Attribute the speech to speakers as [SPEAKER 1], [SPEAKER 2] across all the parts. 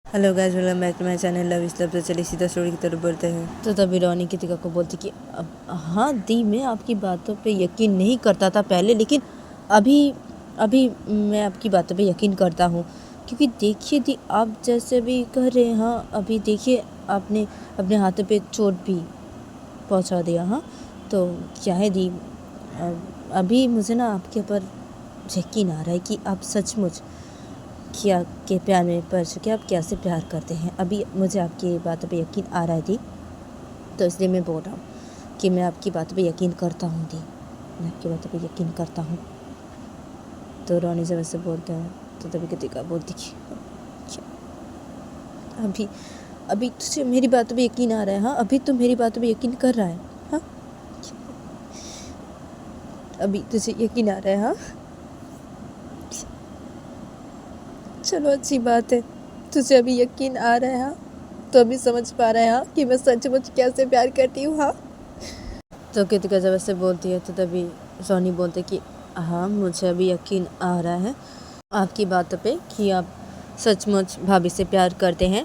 [SPEAKER 1] Hello guys, welcome back to my channel love is love. तो चलिए सीधा story की तरफ बढ़ते हैं। तो तभी रोनी कृतिका को बोलती कि अब हाँ दी, मैं आपकी बातों पे यकीन नहीं करता था पहले, लेकिन अभी अभी मैं आपकी बातों पे यकीन करता हूँ। क्योंकि देखिए दी, आप जैसे भी कह रहे हैं, हाँ अभी देखिए आपने अपने हाथों पे चोट भी पहुँचा दिया। हाँ तो क्या है दी, अभी मुझे ना आपके ऊपर यकीन आ रहा है कि आप सचमुच क्या के प्यार में पड़ चुके, आप कैसे प्यार करते हैं। अभी मुझे आपकी बातों पे यकीन आ रहा है दी, तो इसलिए मैं बोल रहा हूँ कि मैं आपकी बातों पे यकीन करता हूँ दी, मैं आपकी बातों पे यकीन करता हूँ। तो रोनी जब ऐसे बोलते हैं तो तभी कृतिका बोलती कि अभी अभी तुझे मेरी बातों पे यकीन आ रहा है। हाँ अभी तो मेरी बातों पे यकीन कर रहा है। हाँ अभी तुझे यकीन आ रहा है। हाँ चलो अच्छी बात है, तुझे अभी यकीन आ रहा है। हाँ तो अभी समझ पा रहा है हाँ कि मैं सचमुच कैसे प्यार करती हूँ। हाँ तो कृतिका जब ऐसे बोलती है तो तभी रोनी बोलते कि हाँ मुझे अभी यकीन आ रहा है आपकी बातों पे कि आप सचमुच भाभी से प्यार करते हैं।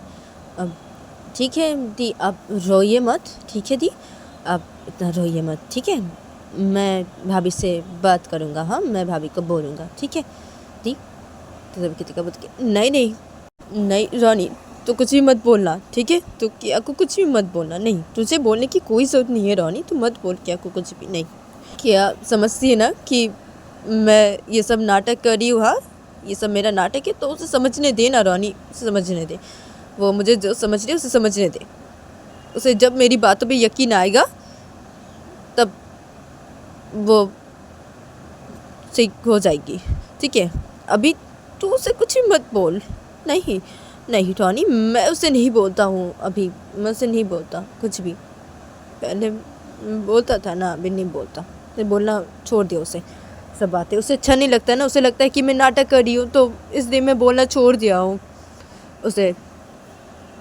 [SPEAKER 1] अब ठीक है दी, आप रोइए मत, ठीक है दी, आप इतना रोइए मत, ठीक है। मैं भाभी से बात करूँगा, हाँ मैं भाभी को बोलूँगा, ठीक है दी। तो तभी कृतिका बोलती कि नहीं नहीं नहीं रोनी, तो कुछ भी मत बोलना, ठीक है। तो किया को कुछ भी मत बोलना, नहीं तुझे बोलने की कोई ज़रूरत नहीं है रोनी, तू मत बोल किया को कुछ भी नहीं। किया समझती है ना कि मैं ये सब नाटक कर रही हूँ। हाँ ये सब मेरा नाटक है, तो उसे समझने दे ना रोनी, उसे समझने दे। वो मुझे जो समझ रही है उसे समझने दे। उसे जब मेरी बातों पे यकीन आएगा तब वो ठीक हो जाएगी, ठीक है। अभी तू उसे कुछ भी मत बोल। नहीं नहीं टॉनी, मैं उसे नहीं बोलता हूँ, अभी मैं उसे नहीं बोलता कुछ भी। पहले बोलता था ना, अभी नहीं बोलता। तो बोलना छोड़ दिया उसे, सब बातें उसे अच्छा नहीं लगता है ना, उसे लगता है कि मैं नाटक कर रही हूँ, तो इसलिए मैं बोलना छोड़ दिया हूँ उसे।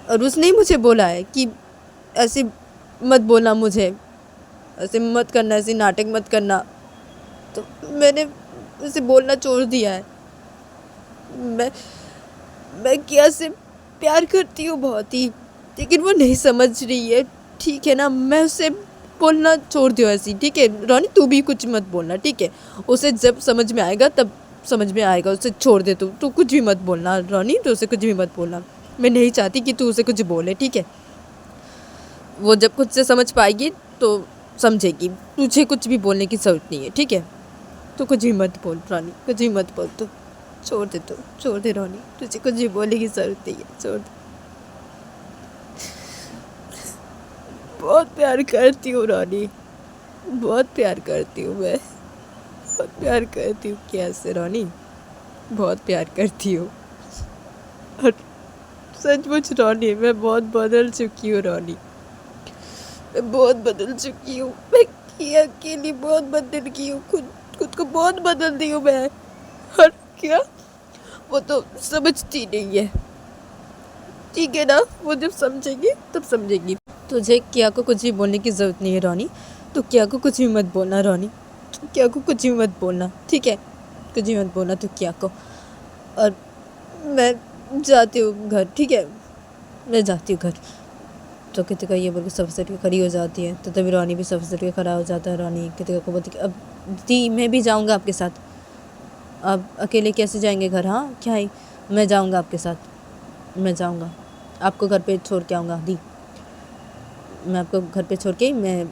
[SPEAKER 1] और उसने ही मुझे बोला है कि ऐसे मत बोलना मुझे, ऐसे मत करना, ऐसे नाटक मत करना। तो मैंने उसे बोलना छोड़ दिया है। मैं किया से प्यार करती हूँ बहुत ही, लेकिन वो नहीं समझ रही है, ठीक है ना। मैं उसे बोलना छोड़ दियो ऐसी, ठीक है रोनी, तू भी कुछ मत बोलना, ठीक है। उसे जब समझ में आएगा तब समझ में आएगा, उसे छोड़ दे। तू कुछ भी मत बोलना रोनी, तो उसे कुछ भी मत बोलना। मैं नहीं चाहती कि तू उसे कुछ बोले, ठीक है। वो जब खुद से समझ पाएगी तो समझेगी, तुझे कुछ भी बोलने की ज़रूरत नहीं है, ठीक है। तो कुछ भी मत बोल रोनी, कुछ भी मत बोल, तू छोड़ दे, तू छोड़ दे रोनी, तुझे कुछ भी बोलने की ज़रूरत नहीं है, छोड़ दे। बहुत प्यार करती हूँ रोनी, बहुत प्यार करती हूँ मैं, बहुत प्यार करती हूँ कैसे रोनी, बहुत प्यार करती हूँ। और सचमुच रोनी, मैं बहुत बदल चुकी हूँ रोनी, मैं बहुत बदल चुकी हूँ। मैं किया अकेली बहुत बदल गई हूँ, खुद खुद को बहुत बदल दी हूँ मैं। और क्या, वो तो समझती नहीं है, ठीक है ना। वो जब समझेगी तब समझेगी। तुझे किया को कुछ भी बोलने की ज़रूरत नहीं है रोनी, तो किया को कुछ भी मत बोलना रोनी, तो किया को कुछ भी मत बोलना, ठीक है। कुछ भी मत बोलना तो किया को। और मैं जाती हूँ घर, ठीक है, मैं जाती हूँ घर। तो कृतिका ये बोल के सब सर के खड़ी हो जाती है, तो तभी रोनी भी सब सर के खड़ा हो जाता है। रोनी कृतिका को बोलती कि अब दी मैं भी जाऊँगा आपके साथ, अब अकेले कैसे जाएंगे घर। हाँ क्या है, मैं जाऊँगा आपके साथ, मैं जाऊँगा, आपको घर पे छोड़ के आऊँगा दी, मैं आपको घर पे छोड़ के मैं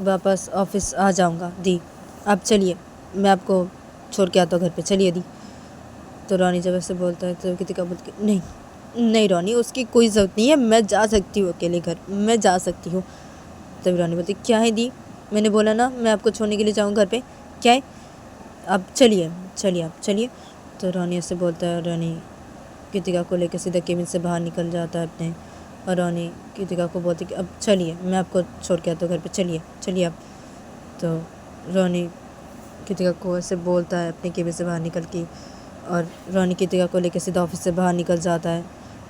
[SPEAKER 1] वापस ऑफिस आ जाऊँगा दी, आप चलिए, मैं आपको छोड़ के आता हूँ घर पे, चलिए दी। तो रोनी जब ऐसे बोलता है तो कृतिका बोलती है नहीं नहीं रोनी, उसकी कोई ज़रूरत नहीं है, मैं जा सकती हूँ अकेले घर, मैं जा सकती हूँ। तभी रोनी बोलती क्या है दी, मैंने बोला ना मैं आपको छोड़ने के लिए जाऊँ घर पे, क्या है, आप चलिए चलिए आप चलिए। तो रोनी ऐसे बोलता है, रोनी कृतिका को लेकर सीधा केबिन से बाहर निकल जाता है अपने। और रोनी कृतिका को बोलती कि अब चलिए, मैं आपको छोड़ के आता हूँ घर पे, चलिए चलिए आप। तो रोनी कृतिका को ऐसे बोलता है अपने केबिन से बाहर निकल के, और रोनी कृतिका को लेकर सीधा ऑफिस से बाहर निकल जाता है।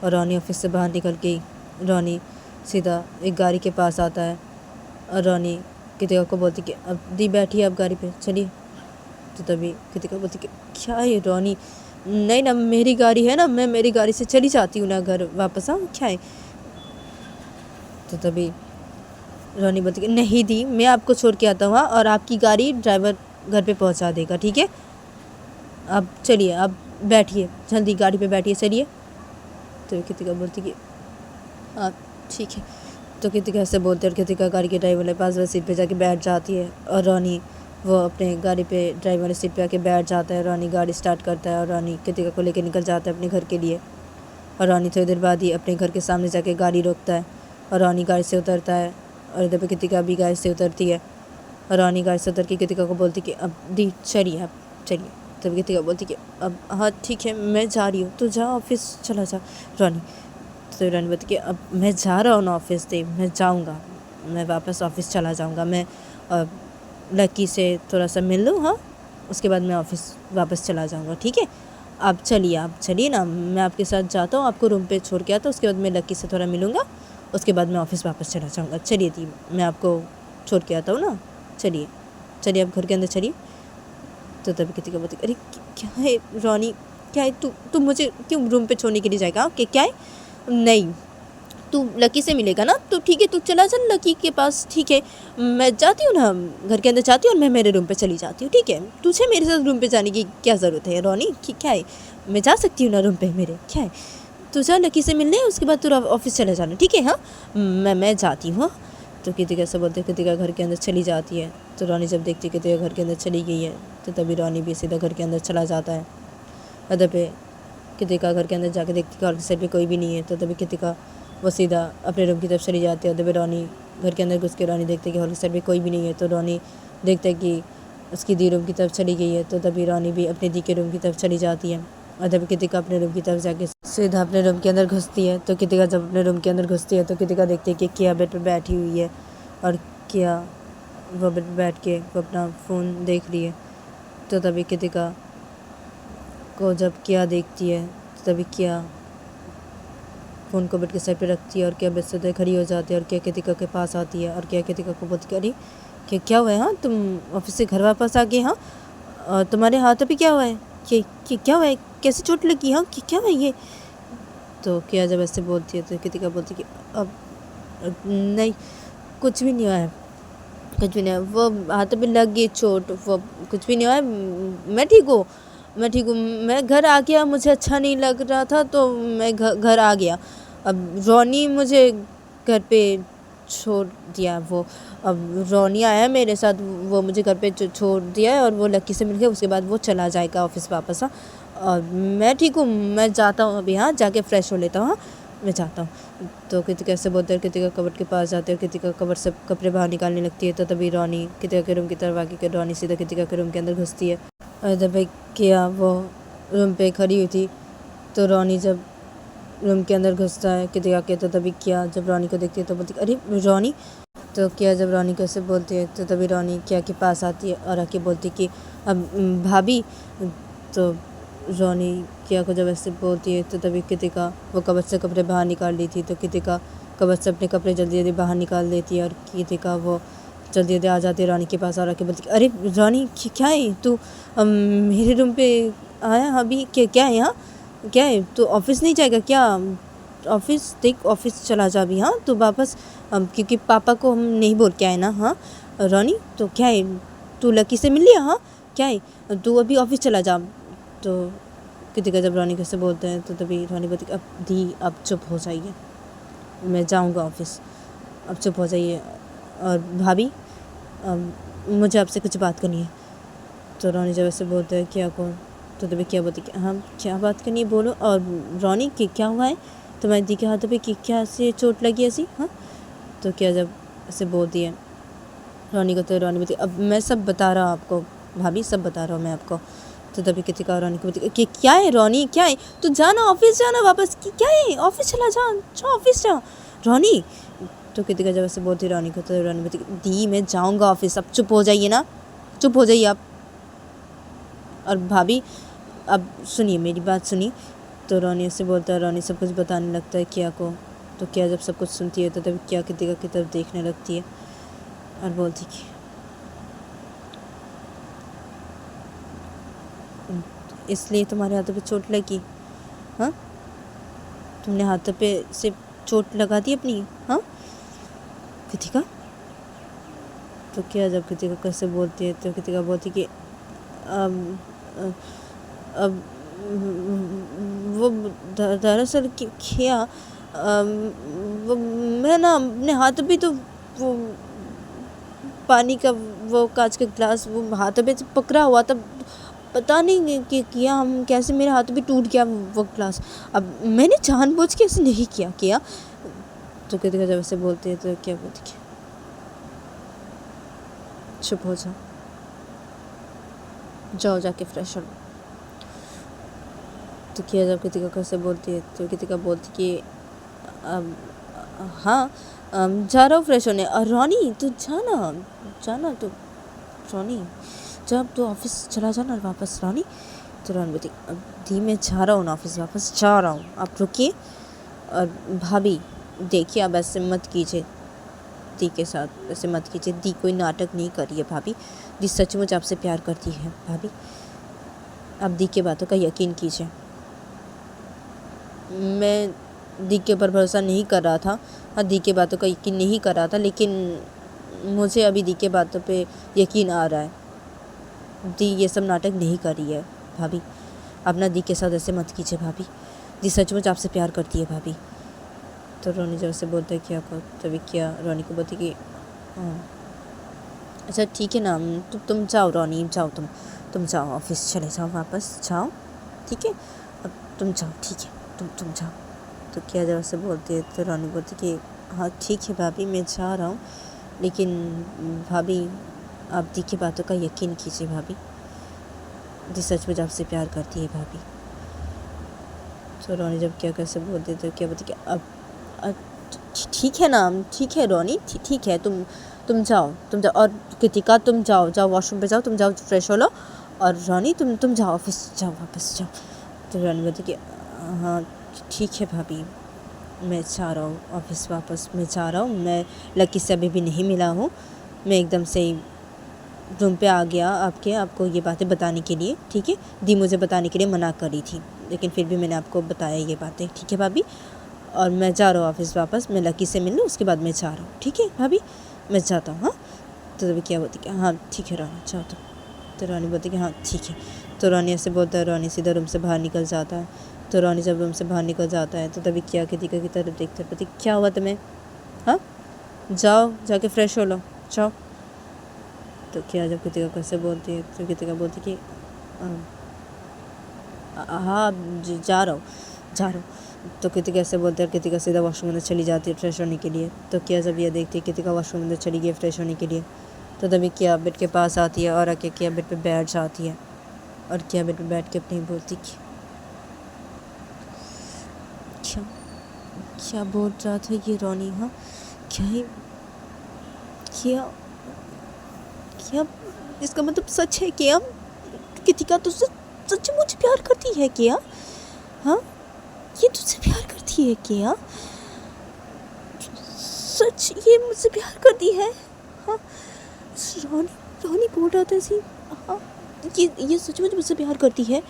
[SPEAKER 1] और रोनी ऑफिस से बाहर निकल के रोनी सीधा एक गाड़ी के पास आता है, और रोनी कृतिका को बोलती कि अब दी बैठिए आप गाड़ी पे, चलिए। तो तभी कृतिका बोलती कि क्या है रोनी, नहीं ना, मेरी गाड़ी है ना, मैं मेरी गाड़ी से चली जाती हूँ ना घर वापस। हाँ क्या है? तो तभी रोनी बोलती कि नहीं दी, मैं आपको छोड़ के आता हूँ और आपकी गाड़ी ड्राइवर घर पे पहुँचा देगा, ठीक है? अब चलिए, अब बैठिए, जल्दी गाड़ी पे बैठिए, चलिए। तो कृतिका बोलती कि हाँ ठीक है। तो कृतिका ऐसे बोलते और कृतिका गाड़ी के ड्राइवर वाले पास वाली सीट पे जाके बैठ जाती है और रोनी वो अपने गाड़ी पे ड्राइवर वाली सीट पे आके बैठ जाता है। रोनी गाड़ी स्टार्ट करता है और रोनी कृतिका को लेकर निकल जाता है अपने घर के लिए। और रोनी थोड़ी देर बाद ही अपने घर के सामने जाके गाड़ी रोकता है और रोनी गाड़ी से उतरता है और इधर पे कृतिका भी गाड़ी से उतरती है। और रोनी गाड़ी से उतर के कृतिका को बोलती कि अब दी चलिए, अब चलिए। तब कृतिका बोलती कि अब हाँ ठीक है, मैं जा रही हूँ, तो जा ऑफिस चला जा। रोनी तो रोनी बोलती कि अब मैं जा रहा हूँ ना ऑफिस, दे मैं जाऊँगा, मैं वापस ऑफिस चला जाऊँगा, मैं लकी से थोड़ा सा मिल लूँ, हाँ उसके बाद मैं ऑफिस वापस चला जाऊँगा, ठीक है? आप चलिए ना, मैं आपके साथ जाता हूँ, आपको रूम पे छोड़ के आता हूँ, उसके बाद मैं लकी से थोड़ा मिलूँगा, उसके बाद मैं ऑफिस वापस चला जाऊँगा। चलिए दी, मैं आपको छोड़ के आता हूँ ना, चलिए चलिए आप घर के अंदर चलिए। तो तभी कृतिका बोलती अरे क्या है रोनी, क्या है? तू मुझे क्यों रूम पे छोड़ने के लिए जाएगा? क्या है? नहीं, तू लकी से मिलेगा ना, तो ठीक है, तू चला जा लकी के पास, ठीक है? मैं जाती हूँ ना, घर के अंदर जाती हूँ और मैं मेरे रूम पे चली जाती हूँ, ठीक है? तुझे मेरे साथ रूम पे जाने की क्या ज़रूरत है रोनी? क्या है? मैं जा सकती हूँ ना रूम पे मेरे, क्या है? तू जा लकी से मिलने, उसके बाद तू ऑफिस चले जाना, ठीक है? हाँ मैं जाती हूँ। तो कृतिका से बोलते कृतिका घर के अंदर चली जाती है। तो रोनी जब देखती कृतिका घर के अंदर चली गई है तो तभी रोनी भी सीधा घर के अंदर चला जाता है। अदर पे कृतिका घर के अंदर जाके देखती है और साइड पे कोई भी नहीं है। तो तभी कृतिका वो सीधा अपने रूम की तरफ चली जाती है। अदर पे रोनी घर के अंदर घुस के रोनी देखती है कि हॉल की साइड पे कोई भी नहीं है। तो रोनी देखता है कि उसकी दी रूम की तरफ चली गई है। तो तभी रोनी भी अपने दी के रूम की तरफ चली जाती है। अदर पे कृतिका अपने रूम की तरफ जाके सीधा अपने रूम के अंदर घुसती है। तो कृतिका जब अपने रूम के अंदर घुसती है तो कृतिका देखती है कि किया बेड पर बैठी हुई है और किया वो बेड पर बैठ के वो अपना फ़ोन देख रही है। तो तभी कृतिका को जब किया देखती है तो तभी किया फ़ोन को बेड के साइड पे रखती है और क्या बेड से खड़ी हो जाती है और क्या कृतिका के पास आती है और क्या कृतिका को बोलती है अरे क्या हुआ है? हाँ तुम ऑफिस से घर वापस आ गए? हाँ और तुम्हारे हाथों पे क्या हुआ है? क्या हुआ है? कैसे चोट लगी? हाँ क्या हुआ है ये? तो क्या जब ऐसे बोलती है तो कृतिका बोलती है कि अब नहीं, कुछ भी नहीं हुआ है, कुछ भी नहीं हुआ, वो हाथों पे लग गई चोट, वो कुछ भी नहीं हुआ है, मैं ठीक हूँ, मैं ठीक हूँ, मैं घर आ गया, मुझे अच्छा नहीं लग रहा था तो मैं घर आ गया। अब रोनी मुझे घर पे छोड़ दिया, वो अब रोनी आया मेरे साथ, वो मुझे घर पे छोड़ दिया है और वो लकी से मिल गया, उसके बाद वो चला जाएगा ऑफिस वापस। हाँ और मैं ठीक हूँ, मैं जाता हूँ अभी, हाँ जाके फ्रेश हो लेता हूँ, हाँ मैं जाता हूँ। तो कृतिका ऐसे बोलते हैं, कृतिका कबर्ड के पास जाते हैं, कृतिका कबर्ड से कपड़े बाहर निकालने लगती है। तो तभी रोनी कृतिका के रूम की तरफ आके रोनी सीधा कृतिका के रूम के अंदर घुसती है। और जब किया वो रूम पे खड़ी हुई थी तो रोनी जब रूम के अंदर घुसता है कृतिका के, तो तभी किया जब रोनी को देखती है तो बोलती अरे रोनी। तो किया जब रोनी को ऐसे बोलती है तो तभी रोनी किया के पास आती है और आके बोलती कि अब भाभी। तो रोनी किया को जब ऐसे बोलती है तो तभी कृतिका वो कबर्ड से कपड़े बाहर निकाल ली थी। तो कृतिका कबर्ड से अपने कपड़े जल्दी जल्दी बाहर निकाल देती है और कृतिका वो जल्दी जल्दी आ जाती है रोनी के पास और आके बोलती अरे रोनी क्या है तू मेरे रूम पे आया अभी? क्या है यहाँ? क्या है तू ऑफिस नहीं जाएगा क्या? ऑफिस देख, ऑफिस चला जा अभी, हाँ तू वापस, क्योंकि पापा को हम नहीं बोल के आए ना। हाँ रोनी तो क्या है, तू लकी से मिल लिया? हाँ क्या है, तू अभी ऑफिस चला जा। तो कृतिका जब रोनी को से बोलते हैं तो तभी रोनी बोलती अब दी अब चुप हो जाइए, मैं जाऊँगा ऑफिस, अब चुप हो जाइए। और भाभी मुझे आपसे कुछ बात करनी है। तो रोनी जब ऐसे बोलते हैं क्या को, तो तभी क्या बोलती कि हाँ क्या बात करनी है बोलो। और रोनी कि क्या हुआ है तुम्हारी दी के हाथों पे, कि क्या से चोट लगी ऐसी? हाँ तो क्या जब ऐसे बोलती है रोनी को, तो रोनी बोलती अब मैं सब बता रहा हूँ आपको भाभी, सब बता रहा हूँ मैं आपको। तो तभी कृतिका रोनी को बोलती कि क्या है रोनी, क्या है? तू जाना ऑफिस, जाना वापस, कि क्या है? ऑफिस चला जा ऑफिस जा रोनी। तो कृतिका जब ऐसे बोलती रोनी को, तो रोनी बोलती दी मैं जाऊँगा ऑफिस, अब चुप हो जाइए ना, चुप हो जाइए आप। और भाभी अब सुनिए मेरी बात सुनिए। तो रोनी ऐसे बोलता है, रोनी सब कुछ बताने लगता है किया को। तो किया जब सब कुछ सुनती है तो तभी किया कृतिका की तरफ देखने लगती है और बोलती कि
[SPEAKER 2] इसलिए तुम्हारे हाथों पे चोट लगी? हाँ, तुमने हाथों पे से चोट लगा दी अपनी? हाँ कृतिका, तो क्या जब कृतिका कैसे बोलती है तो कृतिका बोलती कि अब अब वो दरअसल क्या वो मैं ना अपने हाथ भी तो वो पानी का वो कांच का ग्लास वो हाथ पे पकड़ा हुआ था, पता नहीं कि किया हम कैसे मेरे हाथ भी टूट गया वो ग्लास। अब मैंने जानबूझ के ऐसे नहीं किया। तो कृतिका जब ऐसे बोलती है तो क्या बोलती है, चुप हो जाओ जाके फ्रेश हो। तो किया जब कृतिका कैसे बोलती है तो कृतिका बोलती कि हाँ जा रहा हूँ फ्रेश होने। और रोनी तू जाना तो रोनी जब तो ऑफिस चला जाना वापस। रोनी तो रोनी बोलती अब दी मैं जा रहा हूँ ना ऑफिस, वापस जा रहा हूँ, आप रुकिए। और भाभी देखिए अब ऐसे मत कीजिए, दी के साथ ऐसे मत कीजिए। दी कोई नाटक नहीं कर रही है भाभी, दी सचमुच आपसे प्यार करती है भाभी, आप दी की बातों का यकीन कीजिए। मैं दी के ऊपर भरोसा नहीं कर रहा था, हाँ दी के बातों का यकीन नहीं कर रहा था, लेकिन मुझे अभी दी के बातों पे यकीन आ रहा है। दी ये सब नाटक नहीं कर रही है भाभी, अपना दी के साथ ऐसे मत कीजिए भाभी, दी सचमुच आपसे प्यार करती है भाभी। तो रोनी जब से बोलते क्या कर तभी क्या रोनी को बोलती कि हाँ अच्छा ठीक है ना, तुम जाओ रोनी, जाओ तुम जाओ ऑफिस चले जाओ, वापस जाओ ठीक है, अब तुम जाओ ठीक है, तुम जाओ। तो क्या जब से बोलती है तो रोनी बोलती कि हाँ ठीक है भाभी मैं जा रहा हूँ, लेकिन भाभी आप दी की बातों का यकीन कीजिए भाभी, दी सचमुच आपसे प्यार करती है भाभी। तो रोनी जब क्या कैसे बोलती है तो क्या बोलती कि अब ठीक है ना, ठीक है रोनी ठीक है, तुम जाओ और कृतिका तुम जाओ वॉशरूम पे जाओ, तुम जाओ फ्रेश हो लो, और रोनी तुम जाओ ऑफिस जाओ, वापस जाओ। तो रोनी बोलती कि हाँ ठीक है भाभी मैं जा रहा हूँ ऑफिस, वापस मैं जा रहा हूँ, मैं लकी से अभी भी नहीं मिला हूँ, मैं एकदम से ही रूम पे आ गया आपको ये बातें बताने के लिए, ठीक है। दी मुझे बताने के लिए मना करी थी, लेकिन फिर भी मैंने आपको बताया ये बातें, ठीक है भाभी। और मैं जा रहा हूँ ऑफिस वापस, मैं लकी से मिल लूँ उसके बाद मैं जा रहा हूँ, ठीक है भाभी मैं जाता हूँ। हाँ तो तभी क्या बोलती कि हाँ ठीक है रानी जाओ तुम। तो रानी बोलती कि हाँ ठीक है। तो रानी ऐसे बोलता है, रानी सीधा रूम से बाहर निकल जाता है। तो रानी जब रूम से बाहर निकल जाता है तो तभी क्या कृतिका की तरफ देखते बोलती क्या हुआ तुम्हें, हाँ जाओ जाके फ्रेश हो लो जाओ। तो क्या जब कृतिका कैसे बोलती है तो कृतिका बोलती कि हाँ जा रहा हूँ। तो कृतिका ऐसे बोलते हैं, कृतिका सीधा वॉशरूम अंदर चली जाती है फ्रेश होने के लिए। तो क्या जब यह देखती है कृतिका वॉशरूम अंदर चली गई फ्रेश होने के लिए, तो तभी क्या बेड के पास आती है और आके क्या बेड पे बैठ जाती है, और क्या बेड पे बैठ के अपनी बोलती कि क्या बोल रहा था ये रोनी, हाँ क्या इसका मतलब सच है क्या, कृतिका तुझसे सचमुच प्यार करती है क्या, हाँ ये तुझसे प्यार करती है क्या, सच ये मुझसे प्यार करती है, हाँ रोनी बोल रहा था ऐसी, हाँ ये सचमुच मुझसे प्यार करती है,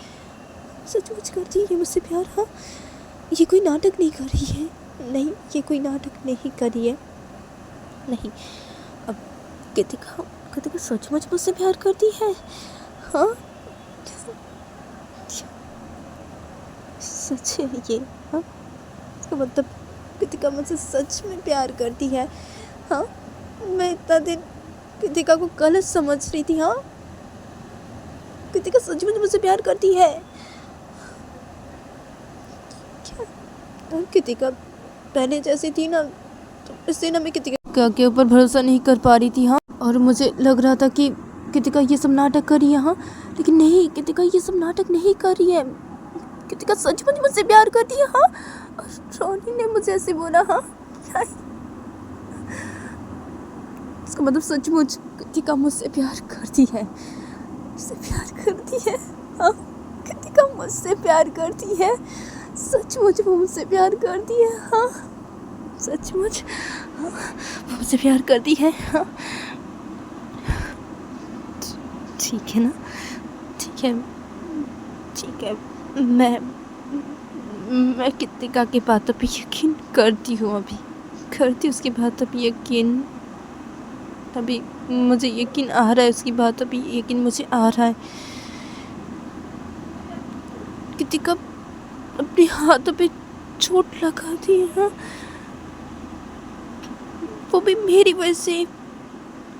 [SPEAKER 2] सचमुच करती है मुझसे प्यार, हाँ ये कोई नाटक नहीं कर रही है, नहीं ये कोई नाटक नहीं कर रही है, नहीं अब कृतिका सचमुच मुझसे प्यार करती है, हाँ सच है ये, हाँ इसका मतलब कृतिका मुझसे सच में प्यार करती है, हाँ मैं इतना दिन कृतिका को गलत समझ रही थी, हाँ कृतिका सचमुच मुझसे प्यार करती है क्या, कृतिका पहले जैसी थी ना, तो इससे ना मैं कृतिका के ऊपर भरोसा नहीं कर पा रही थी, हाँ और मुझे लग रहा था कि कृतिका ये सब नाटक कर रही है, हाँ लेकिन नहीं कृतिका ये सब नाटक नहीं कर रही है, कृतिका सचमुच मुझसे प्यार करती है, हाँ और रोनी ने मुझे ऐसे बोला, हाँ इसका मतलब सचमुच कृतिका मुझसे प्यार करती है, मुझसे प्यार करती है, हाँ कृतिका मुझसे प्यार करती है, सचमुच वो मुझसे प्यार करती है, हाँ सचमुच हाँ, वो मुझसे प्यार करती है, हाँ ठीक है ना, ठीक है
[SPEAKER 1] ठीक है, मैं कृतिका की बातों पे यकीन करती हूँ, अभी करती हूँ उसकी बातों पे यकीन। अभी मुझे यकीन आ रहा है, उसकी बातों पे यकीन मुझे आ रहा है। कृतिका अपने हाथों पे चोट लगा दी है, हाँ? वो भी मेरी वजह से।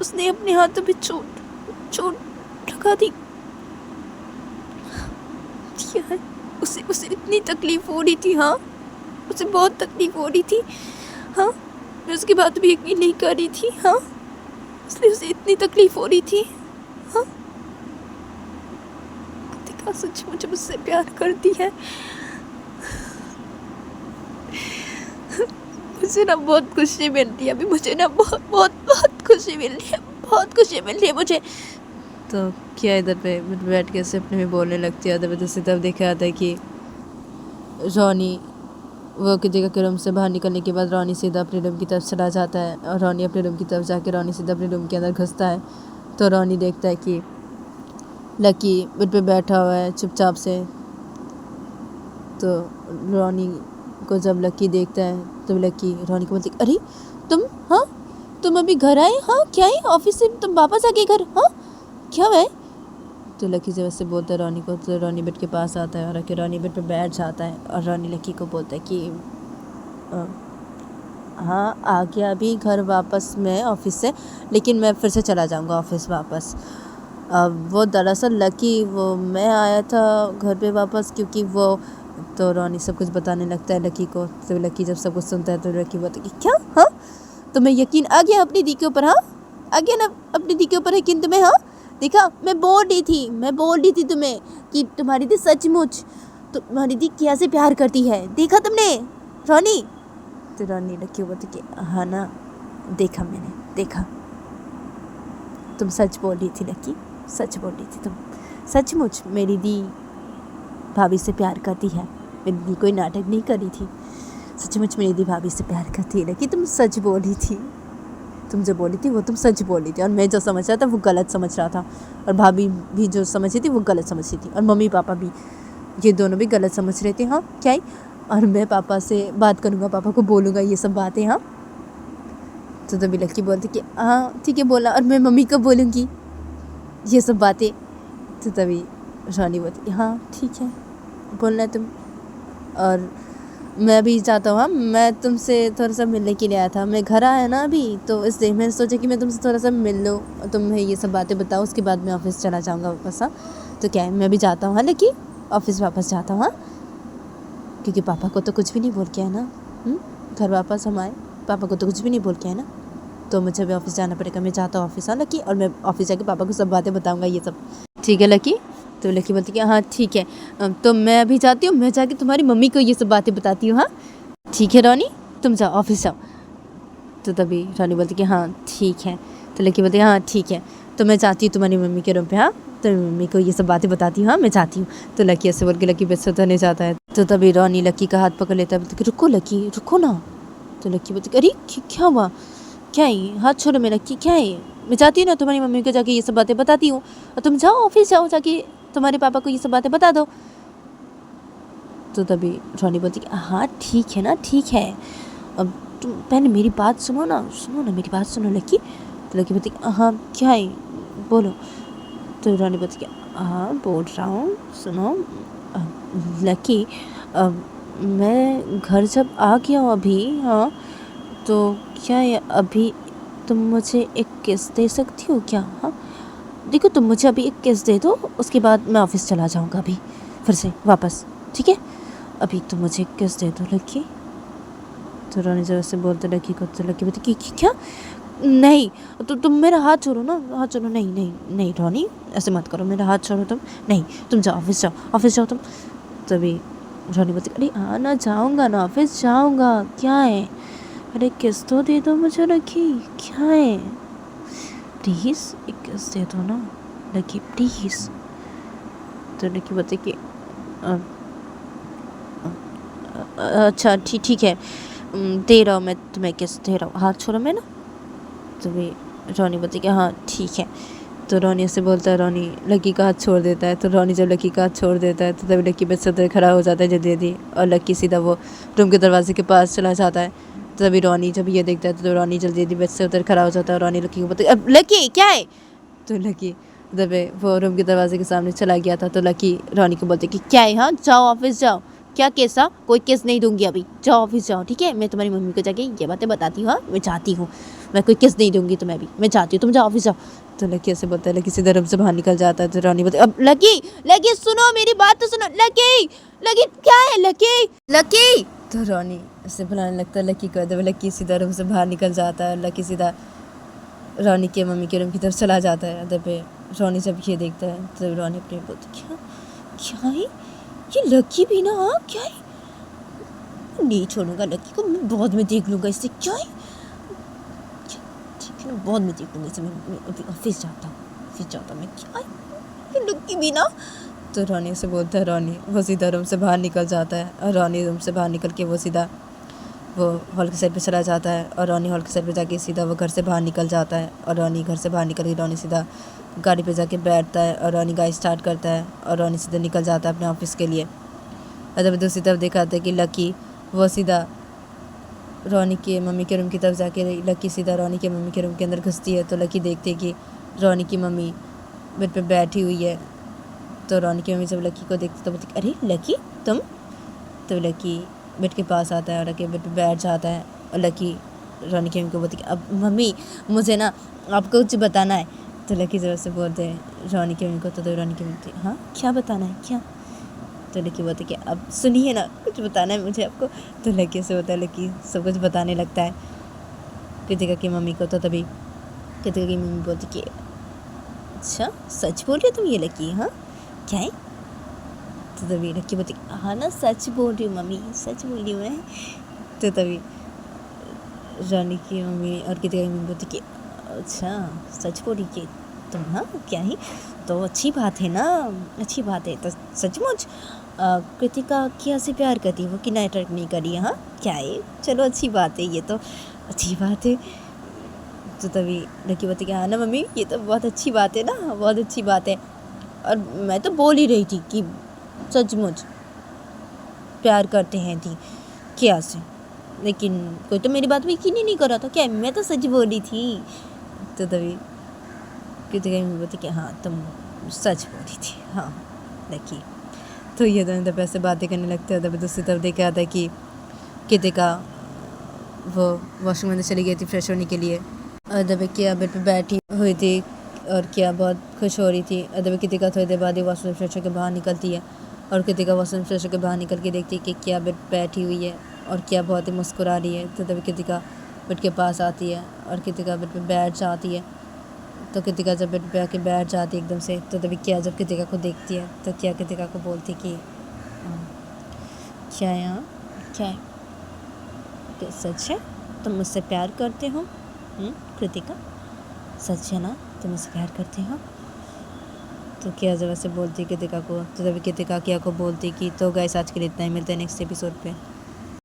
[SPEAKER 1] उसने अपने हाथों पे चोट चोट लगा दी है। उसे इतनी तकलीफ हो रही थी, हाँ, उसे बहुत तकलीफ हो रही थी, हाँ। मैं उसकी बात भी यकीन नहीं कर रही थी, हाँ। इसलिए उसे इतनी तकलीफ हो रही थी, हाँ। कृतिका सच मुझे मुझसे प्यार करती है। मुझे ना बहुत खुशी मिल रही है अभी, मुझे ना बहुत बहुत बहुत खुशी मिल रही है, बहुत खुशी मिल रही है मुझे। तो क्या इधर पे बैठ के ऐसे अपने में बोलने लगती है। इधर से तब देखा जाता है कि रोनी वो कृतिका के रूम से बाहर निकलने के बाद रोनी सीधा अपने रूम की तरफ चला जाता है, और रोनी अपने रूम की तरफ जाके रोनी सीधा अपने रूम के अंदर घुसता है। तो रोनी देखता है कि लकी बेड पे बैठा हुआ है चुपचाप से। तो रोनी को जब लकी देखता है तो लकी रोनी को बोलती, अरे तुम, हाँ तुम अभी घर आए, हाँ क्या है, ऑफिस से तुम वापस आ गए घर, हाँ क्या है? तो लकी जब ऐसे बोलता है रोनी को, तो रोनी बेड के पास आता है और आके रोनी बेड पे बैठ जाता है, और रोनी लकी को बोलता है कि हाँ आ गया अभी घर वापस मैं ऑफिस से, लेकिन मैं फिर से चला जाऊँगा ऑफिस वापस। अब वो दरअसल लकी, वो मैं आया था घर पे वापस क्योंकि वो, तो रोनी सब कुछ बताने लगता है लकी को। तो लकी जब सब कुछ सुनता है तो लकी बोलता है कि क्या, हाँ तुम्हें यकीन आ गया अपनी दी के ऊपर, हाँ आ गया ना अपनी दी के ऊपर यकीन तुम्हें, हाँ देखा मैं बोल रही थी तुम्हें कि तुम्हारी दी सचमुच, तुम्हारी दी कैसे प्यार करती है, देखा तुमने रोनी? तो रोनी लकी बोलती कि हाँ ना देखा, मैंने देखा, तुम सच बोल रही थी लकी, सच बोल रही थी तुम, सचमुच मेरी दी भाभी से प्यार करती है, मेरी दी कोई नाटक नहीं कर रही थी, सचमुच मेरी दी भाभी से प्यार करती है लकी, तुम सच बोल रही थी, तुम जो बोली थी वो तुम सच बोल रही थी, और मैं जो समझ रहा था वो गलत समझ रहा था, और भाभी भी जो समझ रही थी वो गलत समझ रही थी, और मम्मी पापा भी, ये दोनों भी गलत समझ रहे थे, हाँ क्या है? और मैं पापा से बात करूँगा, पापा को बोलूँगा ये सब बातें, हाँ। तो तभी लकी बोलती कि हाँ ठीक है बोला, और मैं मम्मी को बोलूँगी ये सब बातें। तो तभी रोनी बोलती हाँ ठीक है बोलना है तुम, और मैं भी चाहता हूँ, हाँ मैं तुमसे थोड़ा सा मिलने के लिए आया था, मैं घर आया ना अभी, तो इसलिए मैंने सोचा कि मैं तुमसे थोड़ा सा मिल लूँ, तुम्हें ये सब बातें बताओ, उसके बाद मैं ऑफिस चला जाऊँगा वापस, हाँ। तो क्या है मैं भी जाता हूँ, हाँ लकी ऑफिस वापस जाता हूँ, हाँ क्योंकि पापा को तो कुछ भी नहीं बोल के है ना, घर वापस हम आए, पापा को तो कुछ भी नहीं बोल के है ना, तो मुझे अभी ऑफिस जाना पड़ेगा, मैं जाता हूँ ऑफिस, हाँ लकी, और मैं ऑफिस जाके पापा को सब बातें बताऊँगा ये सब, ठीक है लकी? तो लकी बोलती कि हाँ ठीक है, तो मैं अभी जाती हूँ, मैं जाके तुम्हारी मम्मी को ये सब बातें बताती हूँ, हाँ ठीक है रोनी तुम जाओ ऑफिस जाओ। तो तभी रोनी बोलती कि हाँ ठीक है। तो लकी बोलती हाँ ठीक है, तो मैं जाती हूँ तुम्हारी मम्मी के रूम पे, हाँ तो मम्मी को ये सब बातें बताती हूँ, हाँ मैं जाती हूँ। तो लकी ऐसे बोल के लकी बेड से उतरने जाता है। तो तभी रोनी लकी का हाथ पकड़ लेता है, बोलती कि रुको लकी रुको ना। तो लकी बोलती अरे क्या हुआ, क्या है, हाथ छोड़ो मेरा, क्या है, मैं जाती हूँ ना तुम्हारी मम्मी को जाके ये सब बातें बताती हूँ, और तुम जाओ ऑफिस जाओ, जाके तुम्हारे पापा को ये सब बातें बता दो। तो तभी रोनी बोलती कि हाँ ठीक है ना ठीक है, अब तुम पहले मेरी बात सुनो ना मेरी बात सुनो लकी। तो लकी बोलती हाँ क्या है बोलो। तो रोनी बोलती कि हाँ बोल रहा हूँ सुनो लकी, मैं घर जब आ गया हूँ अभी, हाँ तो क्या है अभी तुम मुझे एक किस दे सकती हो क्या, हाँ देखो तुम मुझे अभी एक किस दे दो, उसके बाद मैं ऑफिस चला जाऊँगा अभी फिर से वापस, ठीक है अभी तुम मुझे एक किस दे दो लकी। तो रोनी जब से बोलते लकी को, तो लकी बोलती कि क्या नहीं, तो तुम मेरा हाथ छोड़ो ना, हाथ छोड़ो, नहीं नहीं नहीं रोनी ऐसे मत करो, मेरा हाथ छोड़ो तुम, नहीं तुम जाओ ऑफिस जाओ तुम। तभी रोनी बोलती अरे हाँ ना जाऊँगा ना ऑफिस जाऊँगा, क्या है अरे किस तो दे दो मुझे लकी, क्या है प्लीज़ एक किस दे दो ना लकी प्लीज़। तो लकी बोलती कि अच्छा ठीक है दे रहा हूँ मैं तुम्हें किस दे रहा हूँ, हाथ छोड़ो मैं ना। तो भी रोनी बोलती कि हाँ ठीक है
[SPEAKER 2] तो रोनी ऐसे बोलता है, रोनी लकी का हाथ छोड़ देता है। तो रोनी जब लकी का हाथ छोड़ देता है तो तभी लकी बेड से उधर खड़ा हो जाता है जल्दी जल्दी, और लकी सीधा वो रूम के दरवाजे के पास चला जाता है। तो तभी रोनी जब ये देखता है तो रोनी जल्दी जल्दी बेड से उधर खड़ा हो जाता है, और रोनी लकी को बोलती है, अब लकी क्या है? तो लकी दबे वो रूम के दरवाजे के सामने चला गया था। तो लकी रोनी को बोलते कि क्या है, हाँ जाओ ऑफिस जाओ, क्या केस? हाँ कोई केस नहीं दूंगी अभी, जाओ ऑफिस जाओ, ठीक है? मैं तुम्हारी मम्मी को जाके ये बातें बताती हूँ। हाँ मैं चाहती हूँ, मैं कोई केस नहीं दूंगी तुम्हें अभी, मैं चाहती हूँ तुम जाओ ऑफिस जाओ। तो लकी ऐसे बोलता है, लकी सीधा रूम से बाहर निकल जाता है। तो रोनी बोलती है, अब लकी लकी सुनो मेरी बात तो सुनो, लकी लकी क्या है लकी लकी? तो रोनी ऐसे बुलाने लगता है लकी को। लकी सीधा रूम से बाहर निकल जाता है। लकी सीधा रोनी के मम्मी के रूम की तरफ चला जाता है। तब रोनी जब ये देखता है तो रोनी अपने बोलती, क्या क्या है ये लकी भी ना? हाँ क्या है? नहीं छोड़ूंगा लकी को, मैं बाद में देख लूँगा इससे क्या है, ठीक है बाद में देख लूँगा इसे, मैं अभी ऑफिस जाता हूँ, मैं क्या है ये लकी भी ना? तो रोनी से बोलता है, रोनी वो सीधा रूम से बाहर निकल जाता है। और रोनी रूम से बाहर निकल के वो सीधा वो हॉल के साइड पे चला जाता है। और रोनी हॉल के साइड पे जाके सीधा वो घर से बाहर निकल जाता है। और रोनी घर से बाहर निकल के रोनी सीधा गाड़ी पे जाके बैठता है, और रोनी गाड़ी स्टार्ट करता है, और रोनी सीधा निकल जाता है अपने ऑफिस के लिए। और जब दूसरी तरफ देखा था कि लकी वो सीधा रोनी के मम्मी के रूम की तरफ जाके लकी सीधा रोनी के मम्मी के रूम के अंदर घुसती है। तो लकी देखती है कि रोनी की मम्मी बेड पे बैठी हुई है। तो रोनी की मम्मी जब लकी को देखती तो बोलती, अरे लकी तुम? तो लकी बेड के पास आता है और लकी बेड पे बैठ जाता है। और लकी रोनी की मम्मी को बोलती, अब मम्मी मुझे ना आपको कुछ बताना है। तो लकी ज़रा से बोलते हैं रोनी की मम्मी को। तो रोनी की मम्मी, हाँ क्या बताना है क्या? तो लकी बोलते कि अब सुनिए ना, कुछ बताना है मुझे आपको। तो लकी से होता है, लकी सब कुछ बताने लगता है कृतिका की मम्मी को। तो तभी कृतिका की मम्मी बोलती कि अच्छा सच बोल रही हो तुम ये लकी? हाँ क्या है? तो तभी लकी बोलती, हाँ ना सच बोल रही हूँ मम्मी, सच बोल रही हूँ मैं। तो तभी रानी की मम्मी और कृतिका की मम्मी बोलती कि अच्छा सच बोल रही कि तुम? हाँ क्या है? तो अच्छी बात है ना, अच्छी बात है। तो सचमुच कृतिका किया से प्यार करती है वो, कि नाटक नहीं करी है? हाँ क्या है, चलो अच्छी बात है, ये तो अच्छी बात है। तो तभी लकी बोलती कि हाँ ना मम्मी ये तो बहुत अच्छी बात है ना, बहुत अच्छी बात है। और मैं तो बोल ही रही थी कि सचमुच प्यार करते हैं थी किया से, लेकिन कोई तो मेरी बात में यकीन ही नहीं कर रहा था। क्या मैं तो सच बोली थी। तो तभी कृतिका मम्मी बोलती कि हाँ तुम सच बोली थी, हाँ लकी। तो ये दोनों तब ऐसे बातें करने लगते हैं। तभी दूसरी तरफ देखा था कि कृतिका वो वॉशरूम में चली गई थी फ्रेश होने के लिए। और तभी किया बेड पे बैठी हुई थी और किया बहुत खुश हो रही थी। और तभी कृतिका थोड़ी देर बाद ही वॉशरूम फ्रेश होकर बाहर निकलती है। और कृतिका वॉशरूम फ्रेश होकर बाहर निकल के देखती है कि क्या बेड पे बैठी हुई है और क्या बहुत ही मुस्कुरा रही है। तो तभी कृतिका बेड के पास आती है और कृतिका बेड पे बैठ जाती है। तो कृतिका जब बेड पे आके बैठ जाती है एकदम से, तो तभी क्या जब कृतिका को देखती है तो क्या कृतिका को बोलती कि क्या है? क्या है? क्या सच है तुम मुझसे प्यार करते हो? कृतिका सच है ना तुम मुझसे प्यार करते हो? तो क्या जब ऐसे बोलती कृतिका को, तो तभी कृतिका क्या को बोलती कि तो गाइस आज के लिए इतना ही, मिलते हैं नेक्स्ट एपिसोड पे।